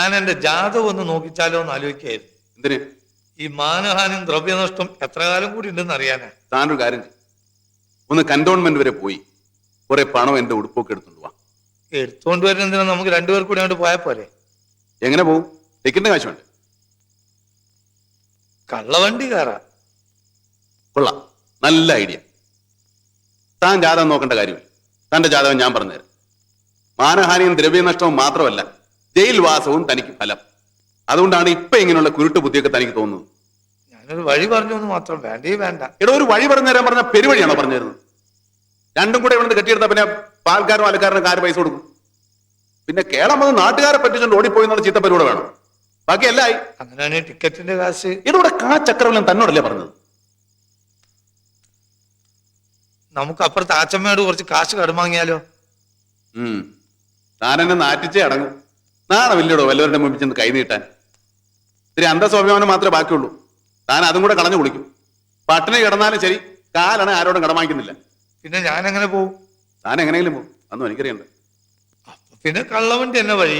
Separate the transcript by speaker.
Speaker 1: ഞാൻ എന്റെ ജാതകം ഒന്ന് നോക്കിച്ചാലോ എന്ന് ആലോചിക്കായിരുന്നു.
Speaker 2: എന്തിന്?
Speaker 1: ഈ മാനഹാനിയും ദ്രവ്യനഷ്ടം എത്ര കാലം കൂടി ഉണ്ടെന്ന് അറിയാനാ.
Speaker 2: താനൊരു കാര്യം ചെയ്യും, ഒന്ന് കന്റോൺമെന്റ് വരെ പോയി കുറെ പണം എന്റെ ഉടുപ്പൊക്കെ എടുത്തോണ്ട് വാ.
Speaker 1: എടുത്തോണ്ട് വരുന്നതിനാ നമുക്ക് രണ്ടുപേർ കൂടി അങ്ങോട്ട് പോയാൽ പോരെ?
Speaker 2: എങ്ങനെ പോകും? ടിക്കറ്റിന്റെ കാശുണ്ട്.
Speaker 1: കള്ളവണ്ടി കയറാ.
Speaker 2: കൊള്ളാം, നല്ല ഐഡിയ. താൻ ജാതകം നോക്കേണ്ട കാര്യമില്ല, തന്റെ ജാതകം ഞാൻ പറഞ്ഞുതരാം. മാനഹാനിയും ദ്രവ്യനഷ്ടവും മാത്രമല്ല, ജയിൽവാസവും തനിക്ക് ഫലം. അതുകൊണ്ടാണ് ഇപ്പൊ ഇങ്ങനെയുള്ള കുരുട്ട് ബുദ്ധിയൊക്കെ തനിക്ക് തോന്നുന്നത്.
Speaker 1: ഞാനൊരു വഴി പറഞ്ഞു എന്ന് മാത്രം, വേണ്ടേ വേണ്ട.
Speaker 2: എടോ, ഒരു വഴി പറഞ്ഞു തരാൻ പറഞ്ഞ പെരുവഴിയാണോ പറഞ്ഞു തരുന്നത്? രണ്ടും കൂടെ ഇവിടുന്ന് കെട്ടിയെടുത്താൽ പിന്നെ പാൽക്കാരനും അലക്കാരനും ആര് പൈസ കൊടുക്കും? പിന്നെ കേരളം വന്ന് നാട്ടുകാരെ പറ്റിച്ചുകൊണ്ട് ഓടിപ്പോയി എന്നുള്ള ചീത്തപ്പരികൂടെ വേണം. ബാക്കി എല്ലാം ആയി.
Speaker 1: അങ്ങനെയാണ് ടിക്കറ്റിന്റെ കാശ്.
Speaker 2: ഇവിടെ ചക്രവലം തന്നോടല്ലേ പറഞ്ഞത്?
Speaker 1: നമുക്ക് അപ്പുറത്ത് ആച്ചമ്മയോട് കുറച്ച് കാശ് കടമാങ്ങിയാലോ?
Speaker 2: താനെന്നെ നാറ്റിച്ചേ അടങ്ങും. നാണമില്ലടോ വല്ലവരുടെ മുമ്പിൽ ചെന്ന് കൈ നീട്ടാൻ. ഇത്തിരി അന്തസ്വാഭിമാനം മാത്രമേ ബാക്കിയുള്ളൂ. താൻ അതും കൂടെ കളഞ്ഞു കുളിക്കും. പട്ടിണി കിടന്നാലും ശരി, കാലാണ് ആരോടും കടമാക്കുന്നില്ല.
Speaker 1: പിന്നെ ഞാൻ എങ്ങനെ പോകും?
Speaker 2: താൻ എങ്ങനെയെങ്കിലും പോകും, അതൊന്നും എനിക്കറിയണ്ട.
Speaker 1: പിന്നെ കള്ളവണ്ടി എന്നെ വഴി.